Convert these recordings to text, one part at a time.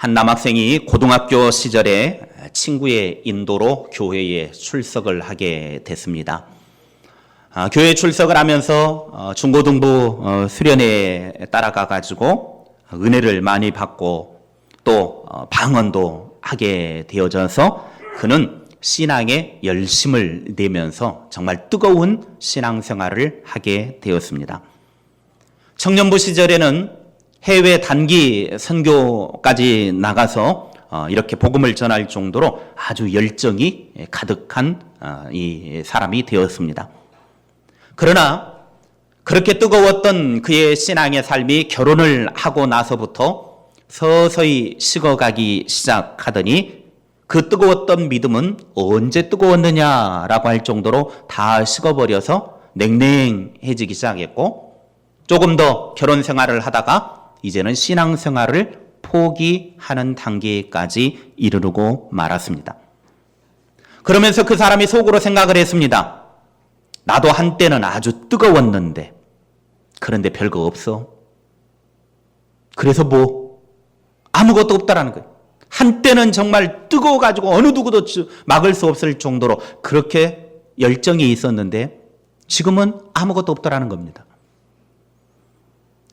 한 남학생이 고등학교 시절에 친구의 인도로 교회에 출석을 하게 됐습니다. 교회에 출석을 하면서 중고등부 수련회에 따라가 가지고 은혜를 많이 받고 또 방언도 하게 되어져서 그는 신앙에 열심을 내면서 정말 뜨거운 신앙생활을 하게 되었습니다. 청년부 시절에는 해외 단기 선교까지 나가서 이렇게 복음을 전할 정도로 아주 열정이 가득한 이 사람이 되었습니다. 그러나 그렇게 뜨거웠던 그의 신앙의 삶이 결혼을 하고 나서부터 서서히 식어가기 시작하더니 그 뜨거웠던 믿음은 언제 뜨거웠느냐라고 할 정도로 다 식어버려서 냉랭해지기 시작했고, 조금 더 결혼 생활을 하다가 이제는 신앙 생활을 포기하는 단계까지 이르르고 말았습니다. 그러면서 그 사람이 속으로 생각을 했습니다. 나도 한때는 아주 뜨거웠는데 그런데 별거 없어. 그래서 아무것도 없다라는 거예요. 한때는 정말 뜨거워가지고 어느 누구도 막을 수 없을 정도로 그렇게 열정이 있었는데 지금은 아무것도 없다라는 겁니다.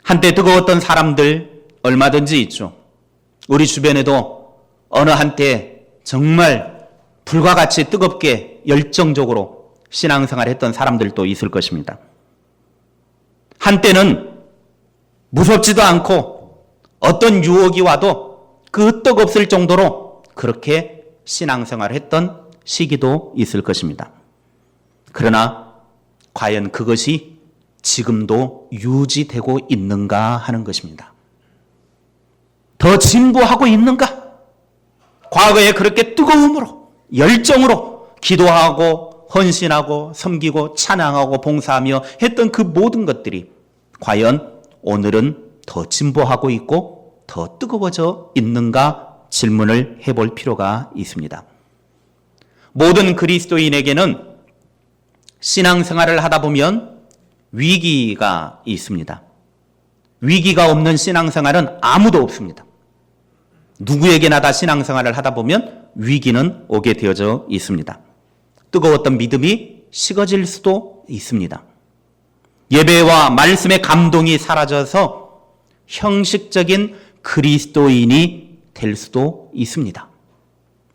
한때 뜨거웠던 사람들 얼마든지 있죠. 우리 주변에도 어느 한때 정말 불과 같이 뜨겁게 열정적으로 신앙생활을 했던 사람들도 있을 것입니다. 한때는 무섭지도 않고 어떤 유혹이 와도 끄떡없을 정도로 그렇게 신앙생활을 했던 시기도 있을 것입니다. 그러나 과연 그것이 지금도 유지되고 있는가 하는 것입니다. 더 진보하고 있는가? 과거에 그렇게 뜨거움으로, 열정으로 기도하고 헌신하고 섬기고 찬양하고 봉사하며 했던 그 모든 것들이 과연 오늘은 더 진보하고 있고 더 뜨거워져 있는가 질문을 해볼 필요가 있습니다. 모든 그리스도인에게는 신앙생활을 하다 보면 위기가 있습니다. 위기가 없는 신앙생활은 아무도 없습니다. 누구에게나 다 신앙생활을 하다 보면 위기는 오게 되어져 있습니다. 뜨거웠던 믿음이 식어질 수도 있습니다. 예배와 말씀의 감동이 사라져서 형식적인 그리스도인이 될 수도 있습니다.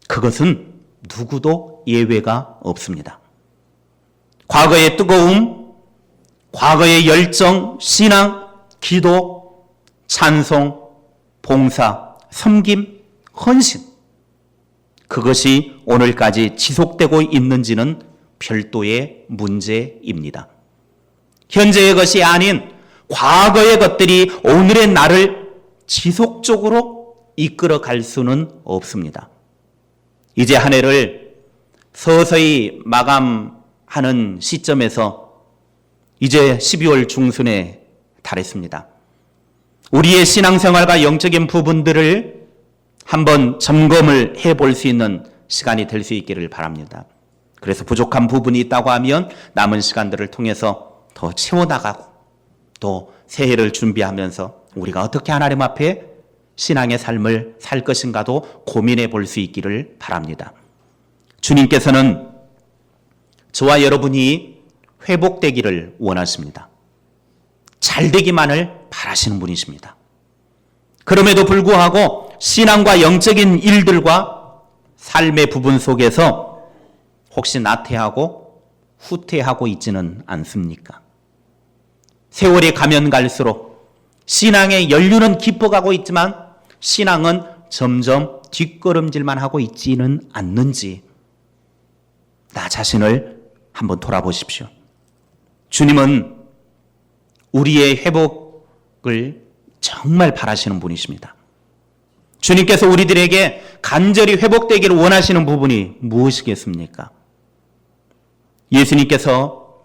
그것은 누구도 예외가 없습니다. 과거의 뜨거움, 과거의 열정, 신앙, 기도, 찬송, 봉사, 섬김, 헌신, 그것이 오늘까지 지속되고 있는지는 별도의 문제입니다. 현재의 것이 아닌 과거의 것들이 오늘의 나를 지속적으로 이끌어 갈 수는 없습니다. 이제 한 해를 서서히 마감하는 시점에서 이제 12월 중순에 달했습니다. 우리의 신앙생활과 영적인 부분들을 한번 점검을 해볼 수 있는 시간이 될 수 있기를 바랍니다. 그래서 부족한 부분이 있다고 하면 남은 시간들을 통해서 더 채워나가고 또 새해를 준비하면서 우리가 어떻게 하나님 앞에 신앙의 삶을 살 것인가도 고민해 볼 수 있기를 바랍니다. 주님께서는 저와 여러분이 회복되기를 원하십니다. 잘 되기만을 바라시는 분이십니다. 그럼에도 불구하고 신앙과 영적인 일들과 삶의 부분 속에서 혹시 나태하고 후퇴하고 있지는 않습니까? 세월이 가면 갈수록 신앙의 연륜은 깊어가고 있지만 신앙은 점점 뒷걸음질만 하고 있지는 않는지 나 자신을 한번 돌아보십시오. 주님은 우리의 회복을 정말 바라시는 분이십니다. 주님께서 우리들에게 간절히 회복되기를 원하시는 부분이 무엇이겠습니까? 예수님께서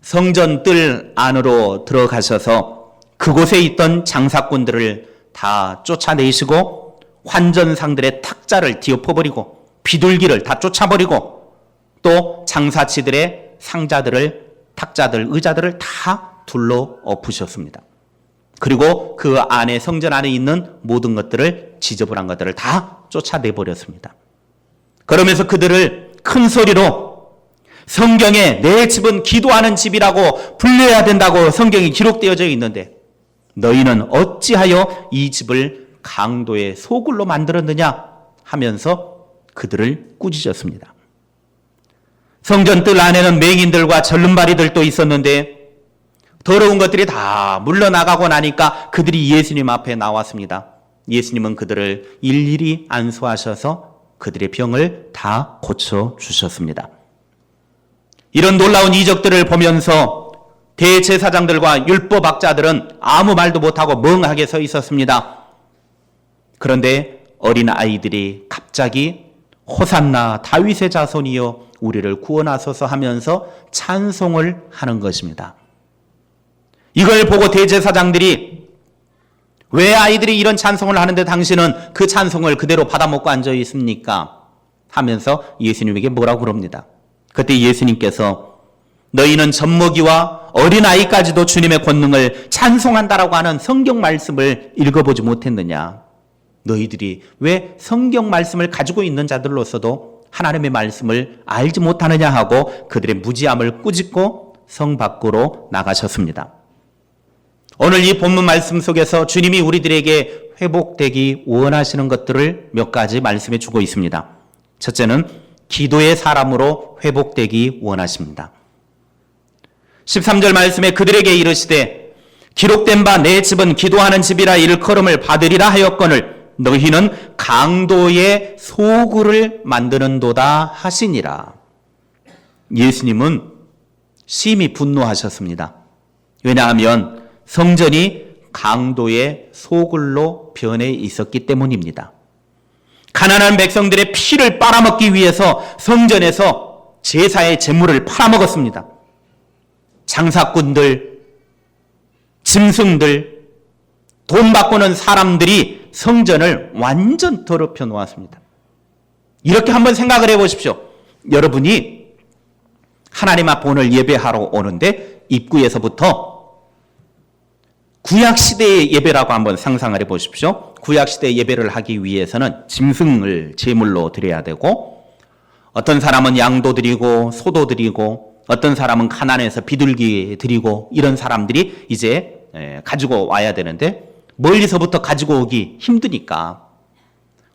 성전 뜰 안으로 들어가셔서 그곳에 있던 장사꾼들을 다 쫓아내시고 환전상들의 탁자를 뒤엎어버리고 비둘기를 다 쫓아버리고 또 장사치들의 상자들을 탁자들, 의자들을 다 둘러 엎으셨습니다. 그리고 그 안에 성전 안에 있는 모든 것들을 지저분한 것들을 다 쫓아내버렸습니다. 그러면서 그들을 큰 소리로 성경에 내 집은 기도하는 집이라고 불려야 된다고 성경이 기록되어져 있는데 너희는 어찌하여 이 집을 강도의 소굴로 만들었느냐 하면서 그들을 꾸짖었습니다. 성전 뜰 안에는 맹인들과 절름발이들도 있었는데 더러운 것들이 다 물러나가고 나니까 그들이 예수님 앞에 나왔습니다. 예수님은 그들을 일일이 안수하셔서 그들의 병을 다 고쳐주셨습니다. 이런 놀라운 이적들을 보면서 대제사장들과 율법학자들은 아무 말도 못하고 멍하게 서 있었습니다. 그런데 어린 아이들이 갑자기 호산나 다윗의 자손이여 우리를 구원하소서 하면서 찬송을 하는 것입니다. 이걸 보고 대제사장들이 왜 아이들이 이런 찬송을 하는데 당신은 그 찬송을 그대로 받아먹고 앉아 있습니까? 하면서 예수님에게 뭐라고 그럽니다. 그때 예수님께서 너희는 젖먹이와 어린아이까지도 주님의 권능을 찬송한다라고 하는 성경 말씀을 읽어보지 못했느냐? 너희들이 왜 성경 말씀을 가지고 있는 자들로서도 하나님의 말씀을 알지 못하느냐 하고 그들의 무지함을 꾸짖고 성 밖으로 나가셨습니다. 오늘 이 본문 말씀 속에서 주님이 우리들에게 회복되기 원하시는 것들을 몇 가지 말씀해 주고 있습니다. 첫째는 기도의 사람으로 회복되기 원하십니다. 13절 말씀에 그들에게 이르시되 기록된 바 내 집은 기도하는 집이라 일컬음을 받으리라 하였거늘 너희는 강도의 소굴을 만드는도다 하시니라. 예수님은 심히 분노하셨습니다. 왜냐하면 성전이 강도의 소굴로 변해 있었기 때문입니다. 가난한 백성들의 피를 빨아먹기 위해서 성전에서 제사의 제물을 팔아먹었습니다. 장사꾼들, 짐승들, 돈 바꾸는 사람들이 성전을 완전 더럽혀 놓았습니다. 이렇게 한번 생각을 해보십시오. 여러분이 하나님 앞 오늘 예배하러 오는데 입구에서부터 구약시대의 예배라고 한번 상상을 해보십시오. 구약시대의 예배를 하기 위해서는 짐승을 제물로 드려야 되고 어떤 사람은 양도 드리고 소도 드리고 어떤 사람은 가난해서 비둘기 드리고 이런 사람들이 이제 가지고 와야 되는데 멀리서부터 가지고 오기 힘드니까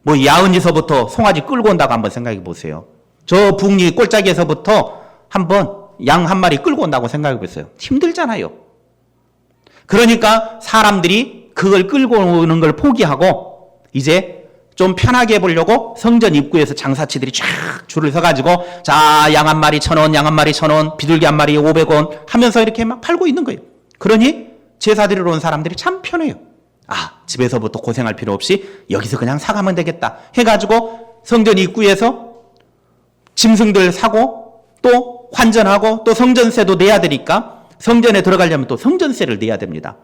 뭐 야은지서부터 송아지 끌고 온다고 한번 생각해 보세요. 저 북리 꼴짝에서부터 한번 양 한 마리 끌고 온다고 생각해 보세요. 힘들잖아요. 그러니까 사람들이 그걸 끌고 오는 걸 포기하고 이제 좀 편하게 해보려고 성전 입구에서 장사치들이 쫙 줄을 서가지고 자, 양 한 마리 1,000원, 양 한 마리 1,000원, 비둘기 한 마리 500원 하면서 이렇게 막 팔고 있는 거예요. 그러니 제사 드리러 온 사람들이 참 편해요. 아, 집에서부터 고생할 필요 없이 여기서 그냥 사가면 되겠다 해가지고 성전 입구에서 짐승들 사고 또 환전하고 또 성전세도 내야 되니까 성전에 들어가려면 또 성전세를 내야 됩니다.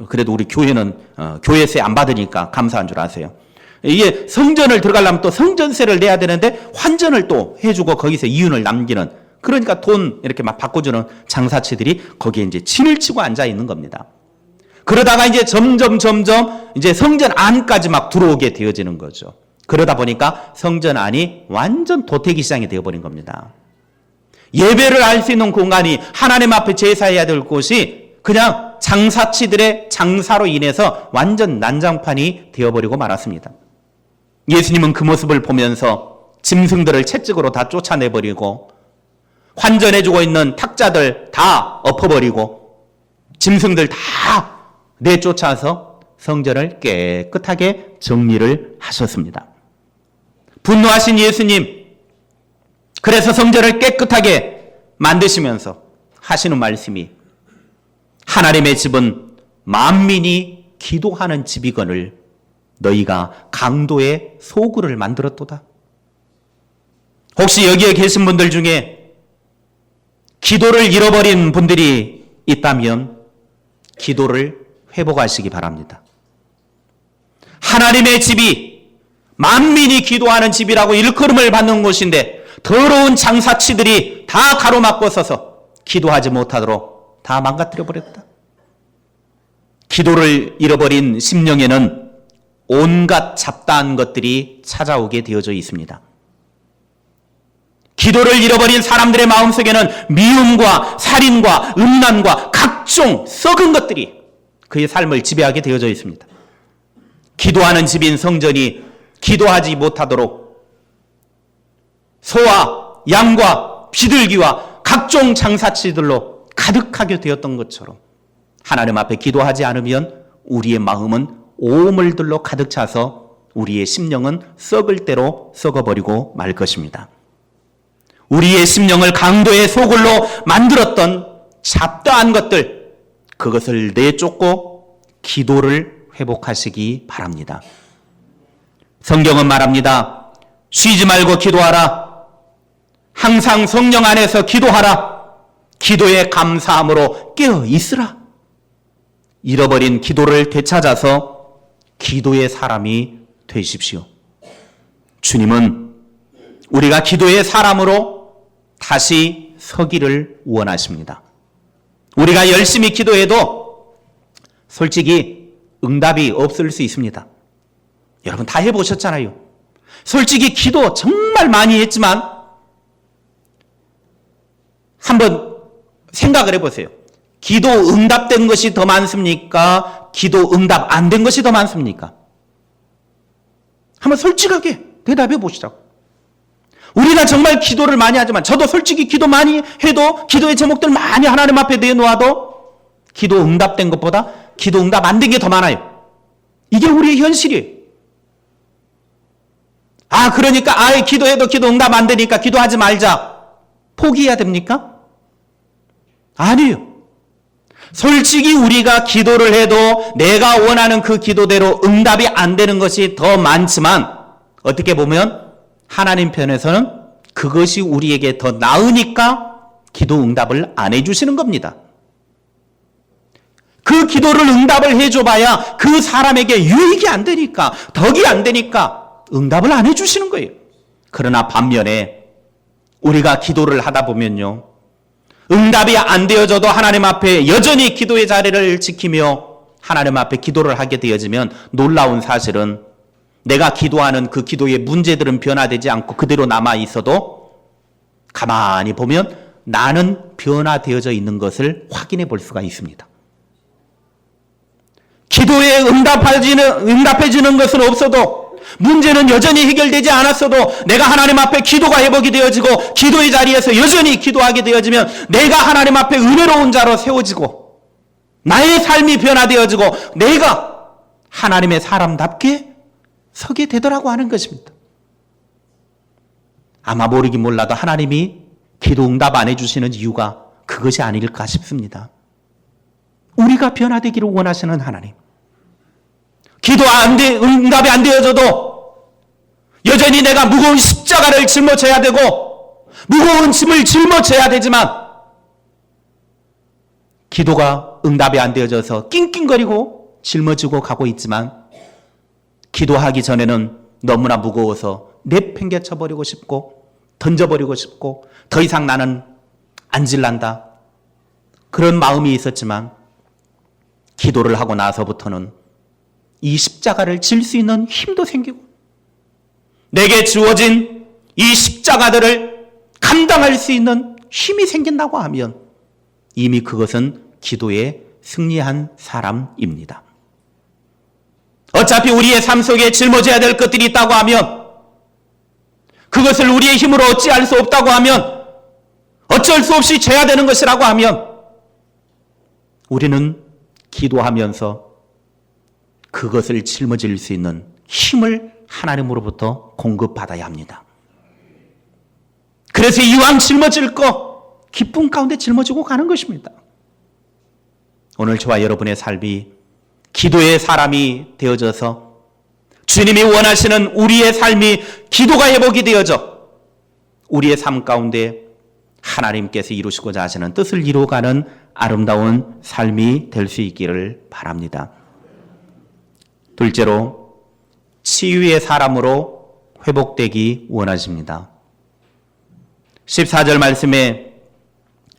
그래도 우리 교회는 교회세 안 받으니까 감사한 줄 아세요. 이게 성전을 들어가려면 또 성전세를 내야 되는데 환전을 또 해주고 거기서 이윤을 남기는, 그러니까 돈 이렇게 막 바꿔주는 장사치들이 거기에 이제 진을 치고 앉아 있는 겁니다. 그러다가 이제 점점 이제 성전 안까지 막 들어오게 되어지는 거죠. 그러다 보니까 성전 안이 완전 도태기 시장이 되어버린 겁니다. 예배를 할 수 있는 공간이 하나님 앞에 제사해야 될 곳이 그냥 장사치들의 장사로 인해서 완전 난장판이 되어버리고 말았습니다. 예수님은 그 모습을 보면서 짐승들을 채찍으로 다 쫓아내버리고 환전해주고 있는 탁자들 다 엎어버리고 짐승들 다 내쫓아서 성전을 깨끗하게 정리를 하셨습니다. 분노하신 예수님, 그래서 성전을 깨끗하게 만드시면서 하시는 말씀이 하나님의 집은 만민이 기도하는 집이거늘 너희가 강도의 소굴을 만들었도다. 혹시 여기에 계신 분들 중에 기도를 잃어버린 분들이 있다면 기도를 회복하시기 바랍니다. 하나님의 집이 만민이 기도하는 집이라고 일컬음을 받는 곳인데 더러운 장사치들이 다 가로막고 서서 기도하지 못하도록 다 망가뜨려 버렸다. 기도를 잃어버린 심령에는 온갖 잡다한 것들이 찾아오게 되어져 있습니다. 기도를 잃어버린 사람들의 마음속에는 미움과 살인과 음란과 각종 썩은 것들이 그의 삶을 지배하게 되어져 있습니다. 기도하는 집인 성전이 기도하지 못하도록 소와 양과 비둘기와 각종 장사치들로 가득하게 되었던 것처럼 하나님 앞에 기도하지 않으면 우리의 마음은 오물들로 가득 차서 우리의 심령은 썩을 대로 썩어버리고 말 것입니다. 우리의 심령을 강도의 소굴로 만들었던 잡다한 것들, 그것을 내쫓고 기도를 회복하시기 바랍니다. 성경은 말합니다. 쉬지 말고 기도하라. 항상 성령 안에서 기도하라. 기도에 감사함으로 깨어 있으라. 잃어버린 기도를 되찾아서 기도의 사람이 되십시오. 주님은 우리가 기도의 사람으로 다시 서기를 원하십니다. 우리가 열심히 기도해도 솔직히 응답이 없을 수 있습니다. 여러분 다 해보셨잖아요. 솔직히 기도 정말 많이 했지만 한번 생각을 해보세요. 기도 응답된 것이 더 많습니까? 기도 응답 안 된 것이 더 많습니까? 한번 솔직하게 대답해 보시자고. 우리가 정말 기도를 많이 하지만 저도 솔직히 기도 많이 해도 기도의 제목들 많이 하나님 앞에 내놓아도 기도 응답된 것보다 기도 응답 안 된 게 더 많아요. 이게 우리의 현실이에요. 그러니까 기도해도 기도 응답 안 되니까 기도하지 말자. 포기해야 됩니까? 아니에요. 솔직히 우리가 기도를 해도 내가 원하는 그 기도대로 응답이 안 되는 것이 더 많지만 어떻게 보면 하나님 편에서는 그것이 우리에게 더 나으니까 기도 응답을 안 해주시는 겁니다. 그 기도를 응답을 해줘봐야 그 사람에게 유익이 안 되니까, 덕이 안 되니까 응답을 안 해주시는 거예요. 그러나 반면에 우리가 기도를 하다 보면요, 응답이 안 되어져도 하나님 앞에 여전히 기도의 자리를 지키며 하나님 앞에 기도를 하게 되어지면 놀라운 사실은 내가 기도하는 그 기도의 문제들은 변화되지 않고 그대로 남아 있어도 가만히 보면 나는 변화되어져 있는 것을 확인해 볼 수가 있습니다. 기도에 응답해지는 것은 없어도 문제는 여전히 해결되지 않았어도 내가 하나님 앞에 기도가 회복이 되어지고 기도의 자리에서 여전히 기도하게 되어지면 내가 하나님 앞에 은혜로운 자로 세워지고 나의 삶이 변화되어지고 내가 하나님의 사람답게 서게 되더라고 하는 것입니다. 아마 모르긴 몰라도 하나님이 기도 응답 안 해주시는 이유가 그것이 아닐까 싶습니다. 우리가 변화되기를 원하시는 하나님. 응답이 안 되어져도 여전히 내가 무거운 십자가를 짊어져야 되고 무거운 짐을 짊어져야 되지만 기도가 응답이 안 되어져서 낑낑거리고 짊어지고 가고 있지만 기도하기 전에는 너무나 무거워서 내팽개쳐버리고 싶고 던져버리고 싶고 더 이상 나는 안 질란다. 그런 마음이 있었지만 기도를 하고 나서부터는 이 십자가를 질 수 있는 힘도 생기고 내게 주어진 이 십자가들을 감당할 수 있는 힘이 생긴다고 하면 이미 그것은 기도에 승리한 사람입니다. 어차피 우리의 삶 속에 짊어져야 될 것들이 있다고 하면 그것을 우리의 힘으로 어찌할 수 없다고 하면 어쩔 수 없이 져야 되는 것이라고 하면 우리는 기도하면서 그것을 짊어질 수 있는 힘을 하나님으로부터 공급받아야 합니다. 그래서 이왕 짊어질 거 기쁨 가운데 짊어지고 가는 것입니다. 오늘 저와 여러분의 삶이 기도의 사람이 되어져서 주님이 원하시는 우리의 삶이 기도가 회복이 되어져 우리의 삶 가운데 하나님께서 이루시고자 하시는 뜻을 이루어가는 아름다운 삶이 될 수 있기를 바랍니다. 둘째로 치유의 사람으로 회복되기 원하십니다. 14절 말씀에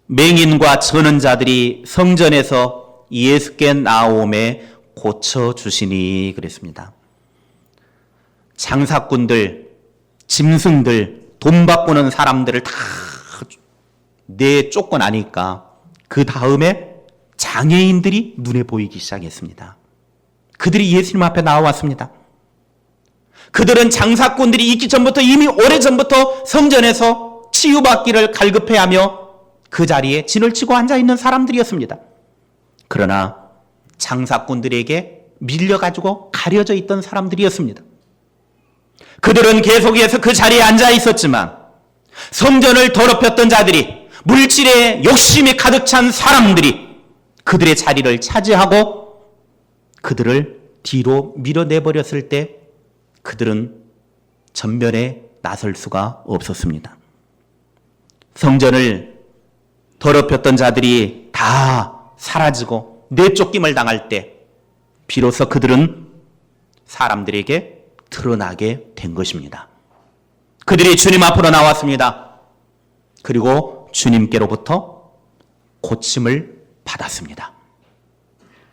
맹인과 저는 자들이 성전에서 예수께 나오매 고쳐주시니 그랬습니다. 장사꾼들, 짐승들, 돈 바꾸는 사람들을 다 내쫓고 나니까 그 다음에 장애인들이 눈에 보이기 시작했습니다. 그들이 예수님 앞에 나와왔습니다. 그들은 장사꾼들이 있기 전부터 이미 오래전부터 성전에서 치유받기를 갈급해하며 그 자리에 진을 치고 앉아있는 사람들이었습니다. 그러나 장사꾼들에게 밀려가지고 가려져 있던 사람들이었습니다. 그들은 계속해서 그 자리에 앉아 있었지만 성전을 더럽혔던 자들이, 물질에 욕심이 가득 찬 사람들이 그들의 자리를 차지하고 그들을 뒤로 밀어내버렸을 때 그들은 전면에 나설 수가 없었습니다. 성전을 더럽혔던 자들이 다 사라지고 내쫓김을 당할 때 비로소 그들은 사람들에게 드러나게 된 것입니다. 그들이 주님 앞으로 나왔습니다. 그리고 주님께로부터 고침을 받았습니다.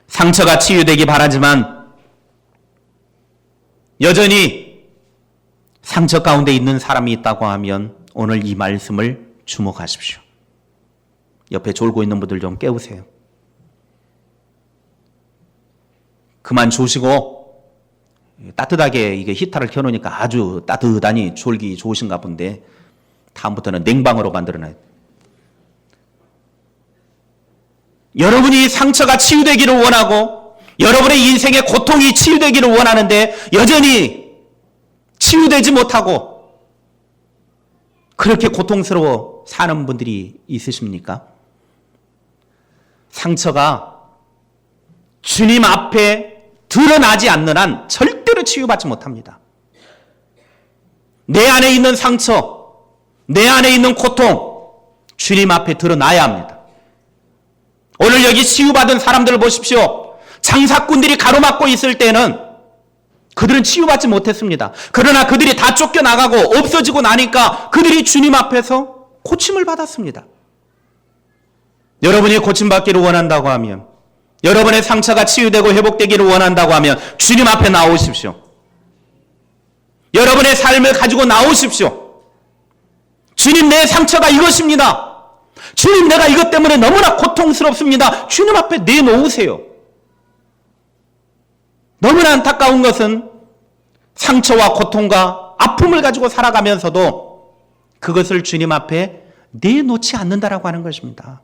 상처가 치유되기 바라지만 여전히 상처 가운데 있는 사람이 있다고 하면 오늘 이 말씀을 주목하십시오. 옆에 졸고 있는 분들 좀 깨우세요. 그만 조시고 따뜻하게 이게 히터를 켜놓으니까 아주 따뜻하니 졸기 좋으신가 본데 다음부터는 냉방으로 만들어놔요. 여러분이 상처가 치유되기를 원하고 여러분의 인생의 고통이 치유되기를 원하는데 여전히 치유되지 못하고 그렇게 고통스러워 사는 분들이 있으십니까? 상처가 주님 앞에 드러나지 않는 한 절대로 치유받지 못합니다. 내 안에 있는 상처, 내 안에 있는 고통, 주님 앞에 드러나야 합니다. 오늘 여기 치유받은 사람들을 보십시오. 장사꾼들이 가로막고 있을 때는 그들은 치유받지 못했습니다. 그러나 그들이 다 쫓겨나가고 없어지고 나니까 그들이 주님 앞에서 고침을 받았습니다. 여러분이 고침받기를 원한다고 하면, 여러분의 상처가 치유되고 회복되기를 원한다고 하면 주님 앞에 나오십시오. 여러분의 삶을 가지고 나오십시오. 주님, 내 상처가 이것입니다. 주님, 내가 이것 때문에 너무나 고통스럽습니다. 주님 앞에 내놓으세요. 너무나 안타까운 것은 상처와 고통과 아픔을 가지고 살아가면서도 그것을 주님 앞에 내놓지 않는다라고 하는 것입니다.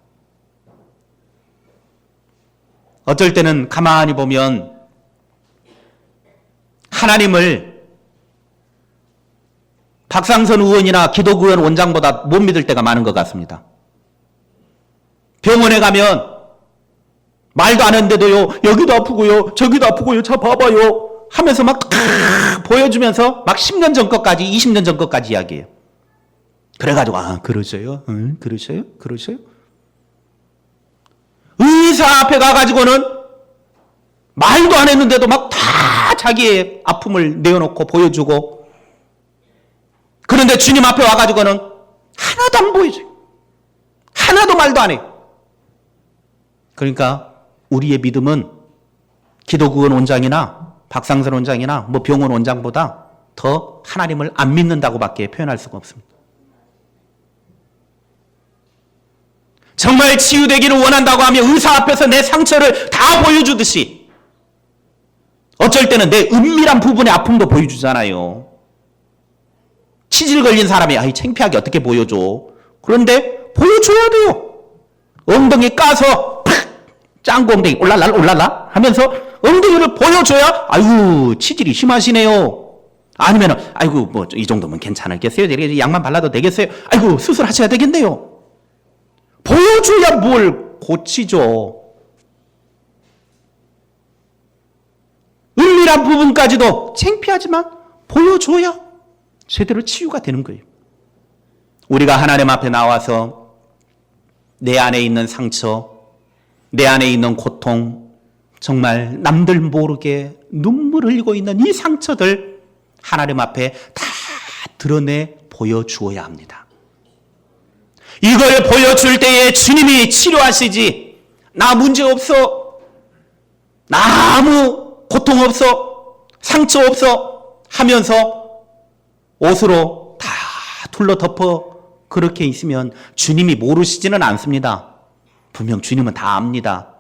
어쩔 때는 가만히 보면 하나님을 박상선 의원이나 기독의원 원장보다 못 믿을 때가 많은 것 같습니다. 병원에 가면 말도 안 했는데도요, 여기도 아프고요, 저기도 아프고요, 저 봐봐요 하면서 막 보여주면서 막 10년 전 것까지, 20년 전 것까지 이야기해요. 그래가지고 그러세요? 그러세요? 그러세요? 의사 앞에 가가지고는 말도 안 했는데도 막 다 자기의 아픔을 내어놓고 보여주고, 그런데 주님 앞에 와가지고는 하나도 안 보여줘요. 하나도 말도 안 해요. 그러니까 우리의 믿음은 기독의원 원장이나 박상선 원장이나 뭐 병원 원장보다 더 하나님을 안 믿는다고밖에 표현할 수가 없습니다. 정말 치유되기를 원한다고 하면 의사 앞에서 내 상처를 다 보여주듯이 어쩔 때는 내 은밀한 부분의 아픔도 보여주잖아요. 치질 걸린 사람이 창피하게 어떻게 보여줘. 그런데 보여줘야 돼요. 엉덩이 까서 짱구 엉덩이 올랄라 하면서 엉덩이를 보여줘야 아유 치질이 심하시네요. 아니면 아이고 뭐 이 정도면 괜찮겠어요. 약만 발라도 되겠어요. 아이고 수술하셔야 되겠네요. 보여줘야 뭘 고치죠. 은밀한 부분까지도 창피하지만 보여줘야 제대로 치유가 되는 거예요. 우리가 하나님 앞에 나와서 내 안에 있는 상처, 내 안에 있는 고통, 정말 남들 모르게 눈물 흘리고 있는 이 상처들 하나님 앞에 다 드러내 보여주어야 합니다. 이걸 보여줄 때에 주님이 치료하시지, 나 문제 없어, 아무 고통 없어, 상처 없어 하면서 옷으로 다 둘러 덮어 그렇게 있으면 주님이 모르시지는 않습니다. 분명 주님은 다 압니다.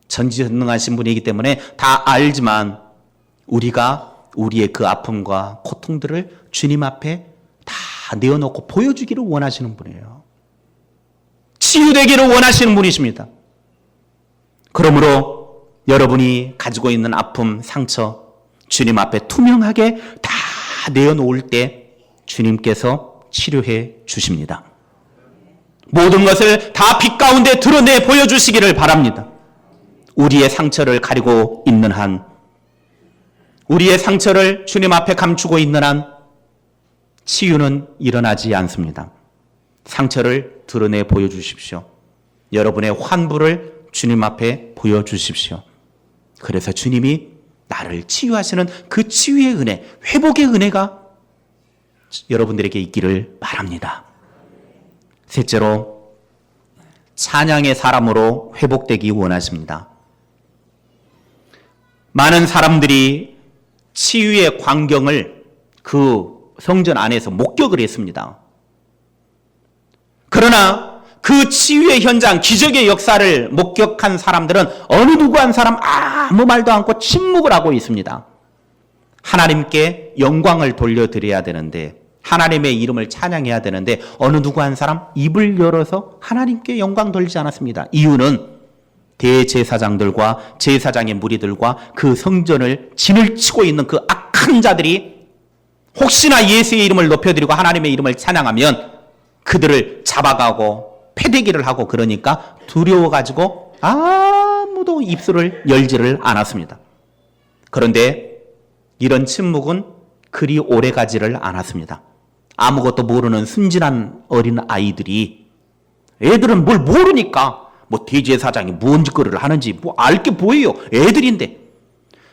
전지전능하신 분이기 때문에 다 알지만 우리가 우리의 그 아픔과 고통들을 주님 앞에 다 내어놓고 보여주기를 원하시는 분이에요. 치유되기를 원하시는 분이십니다. 그러므로 여러분이 가지고 있는 아픔, 상처 주님 앞에 투명하게 다 내어놓을 때 주님께서 치료해 주십니다. 모든 것을 다 빛 가운데 드러내 보여주시기를 바랍니다. 우리의 상처를 가리고 있는 한, 우리의 상처를 주님 앞에 감추고 있는 한 치유는 일어나지 않습니다. 상처를 드러내 보여주십시오. 여러분의 환부를 주님 앞에 보여주십시오. 그래서 주님이 나를 치유하시는 그 치유의 은혜, 회복의 은혜가 여러분들에게 있기를 바랍니다. 셋째로, 찬양의 사람으로 회복되기 원하십니다. 많은 사람들이 치유의 광경을 그 성전 안에서 목격을 했습니다. 그러나 그 치유의 현장, 기적의 역사를 목격한 사람들은 어느 누구 한 사람 아무 말도 않고 침묵을 하고 있습니다. 하나님께 영광을 돌려드려야 되는데, 하나님의 이름을 찬양해야 되는데 어느 누구 한 사람 입을 열어서 하나님께 영광 돌리지 않았습니다. 이유는 대제사장들과 제사장의 무리들과 그 성전을 진을 치고 있는 그 악한 자들이 혹시나 예수의 이름을 높여드리고 하나님의 이름을 찬양하면 그들을 잡아가고 패대기를 하고 그러니까 두려워가지고 아무도 입술을 열지를 않았습니다. 그런데 이런 침묵은 그리 오래가지를 않았습니다. 아무것도 모르는 순진한 어린 아이들이, 애들은 뭘 모르니까 뭐 대제사장이 뭔 짓거리를 하는지 뭐 알 게 뭐예요. 애들인데.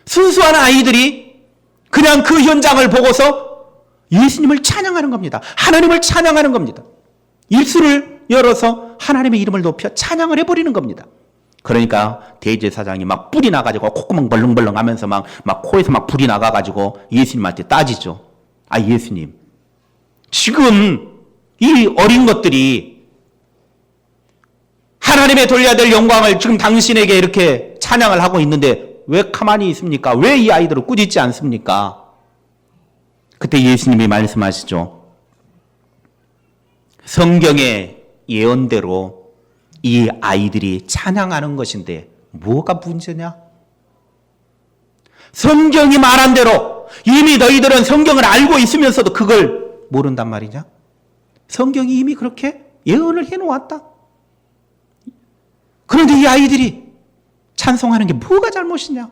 순수한 아이들이 그냥 그 현장을 보고서 예수님을 찬양하는 겁니다. 하나님을 찬양하는 겁니다. 입술을 열어서 하나님의 이름을 높여 찬양을 해버리는 겁니다. 그러니까 대제사장이 막 뿔이 나가지고 콧구멍 벌렁벌렁 하면서 막 코에서 막 불이 나가가지고 예수님한테 따지죠. 아, 예수님, 지금 이 어린 것들이 하나님의 돌려야 될 영광을 지금 당신에게 이렇게 찬양을 하고 있는데 왜 가만히 있습니까? 왜 이 아이들을 꾸짖지 않습니까? 그때 예수님이 말씀하시죠. 성경의 예언대로 이 아이들이 찬양하는 것인데 뭐가 문제냐? 성경이 말한 대로 이미 너희들은 성경을 알고 있으면서도 그걸 모른단 말이냐? 성경이 이미 그렇게 예언을 해놓았다. 그런데 이 아이들이 찬송하는 게 뭐가 잘못이냐?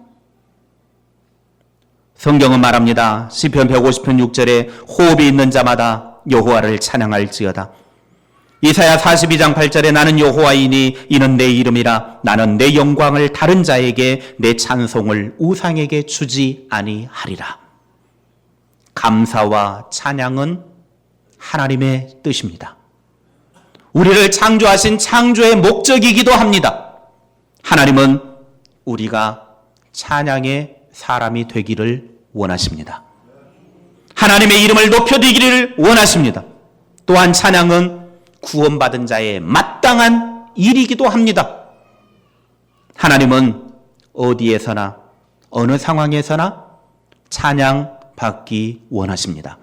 성경은 말합니다. 시편 150편 6절에 호흡이 있는 자마다 여호와를 찬양할지어다. 이사야 42장 8절에 나는 여호와이니 이는 내 이름이라. 나는 내 영광을 다른 자에게, 내 찬송을 우상에게 주지 아니하리라. 감사와 찬양은 하나님의 뜻입니다. 우리를 창조하신 창조의 목적이기도 합니다. 하나님은 우리가 찬양의 사람이 되기를 원하십니다. 하나님의 이름을 높여드리기를 원하십니다. 또한 찬양은 구원받은 자의 마땅한 일이기도 합니다. 하나님은 어디에서나 어느 상황에서나 찬양받기 원하십니다.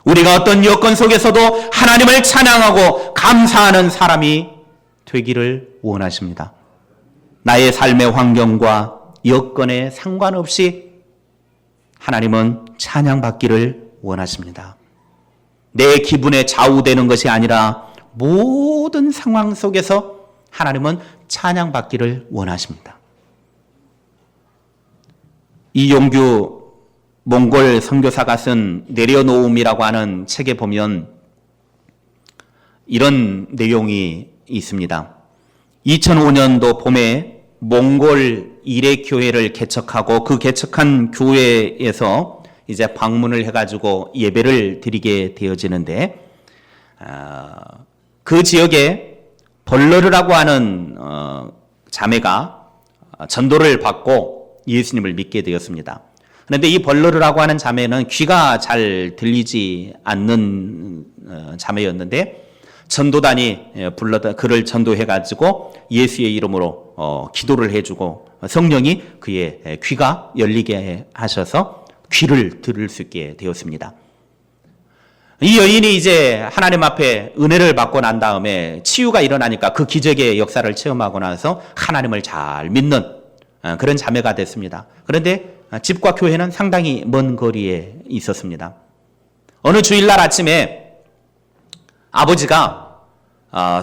우리가 어떤 여건 속에서도 하나님을 찬양하고 감사하는 사람이 되기를 원하십니다. 나의 삶의 환경과 여건에 상관없이 하나님은 찬양받기를 원하십니다. 내 기분에 좌우되는 것이 아니라 모든 상황 속에서 하나님은 찬양받기를 원하십니다. 이용규 몽골 선교사가 쓴 내려놓음이라고 하는 책에 보면 이런 내용이 있습니다. 2005년도 봄에 몽골 일회교회를 개척하고 그 개척한 교회에서 이제 방문을 해가지고 예배를 드리게 되어지는데 그 지역에 벌러르라고 하는 자매가 전도를 받고 예수님을 믿게 되었습니다. 그런데 이 벌러르라고 하는 자매는 귀가 잘 들리지 않는 자매였는데 전도단이 불러다 그를 전도해가지고 예수의 이름으로 기도를 해주고 성령이 그의 귀가 열리게 하셔서 귀를 들을 수 있게 되었습니다. 이 여인이 이제 하나님 앞에 은혜를 받고 난 다음에 치유가 일어나니까 그 기적의 역사를 체험하고 나서 하나님을 잘 믿는 그런 자매가 됐습니다. 그런데 집과 교회는 상당히 먼 거리에 있었습니다. 어느 주일날 아침에 아버지가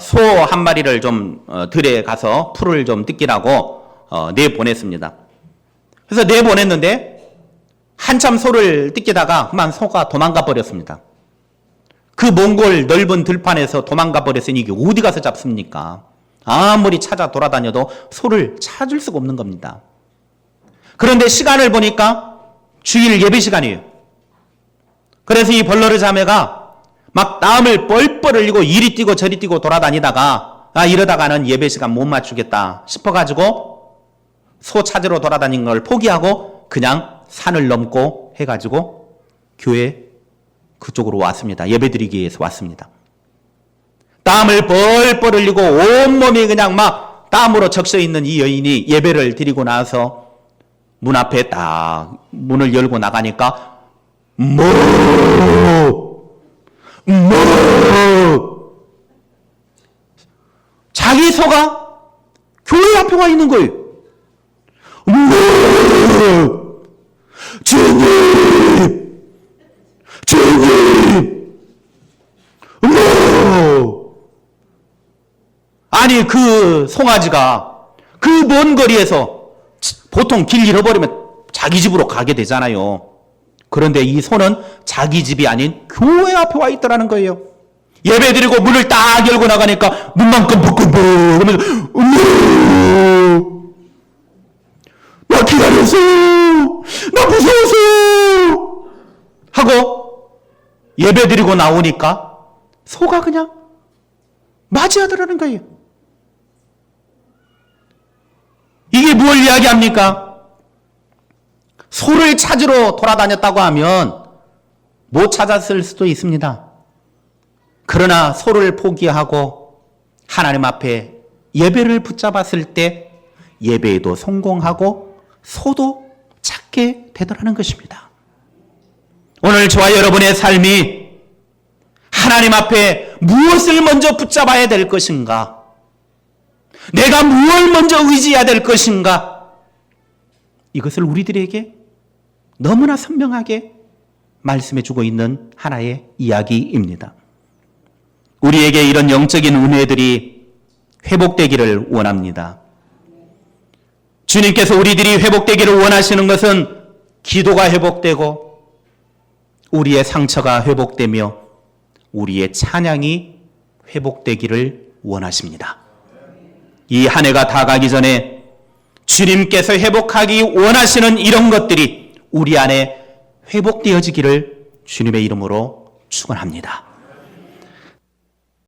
소 한 마리를 좀 들에 가서 풀을 좀 뜯기라고 내보냈습니다. 그래서 내보냈는데 한참 소를 뜯기다가 그만 소가 도망가 버렸습니다. 그 몽골 넓은 들판에서 도망가 버렸으니 이게 어디 가서 잡습니까? 아무리 찾아 돌아다녀도 소를 찾을 수가 없는 겁니다. 그런데 시간을 보니까 주일 예배 시간이에요. 그래서 이 벌러르 자매가 막 땀을 뻘뻘 흘리고 이리 뛰고 저리 뛰고 돌아다니다가 이러다가는 예배 시간 못 맞추겠다 싶어가지고 소 찾으러 돌아다닌 걸 포기하고 그냥 산을 넘고 해가지고 교회 그쪽으로 왔습니다. 예배드리기 위해서 왔습니다. 땀을 뻘뻘 흘리고 온몸이 그냥 막 땀으로 적셔 있는 이 여인이 예배를 드리고 나서 문 앞에 딱 문을 열고 나가니까 자기 소가 교회 앞에 와 있는 거예요. 주님! 아니 그 송아지가 그 먼 거리에서 보통 길 잃어버리면 자기 집으로 가게 되잖아요. 그런데 이 소는 자기 집이 아닌 교회 앞에 와 있더라는 거예요. 예배 드리고 문을 딱 열고 나가니까 문만 끔뻑끔뻑 하면서 나 기다렸어요. 나 무서웠어요. 하고 예배 드리고 나오니까 소가 그냥 맞이하더라는 거예요. 이게 뭘 이야기합니까? 소를 찾으러 돌아다녔다고 하면 못 찾았을 수도 있습니다. 그러나 소를 포기하고 하나님 앞에 예배를 붙잡았을 때 예배에도 성공하고 소도 찾게 되더라는 것입니다. 오늘 저와 여러분의 삶이 하나님 앞에 무엇을 먼저 붙잡아야 될 것인가? 내가 무엇을 먼저 의지해야 될 것인가? 이것을 우리들에게 너무나 선명하게 말씀해주고 있는 하나의 이야기입니다. 우리에게 이런 영적인 은혜들이 회복되기를 원합니다. 주님께서 우리들이 회복되기를 원하시는 것은 기도가 회복되고 우리의 상처가 회복되며 우리의 찬양이 회복되기를 원하십니다. 이 한 해가 다 가기 전에 주님께서 회복하기 원하시는 이런 것들이 우리 안에 회복되어지기를 주님의 이름으로 축원합니다.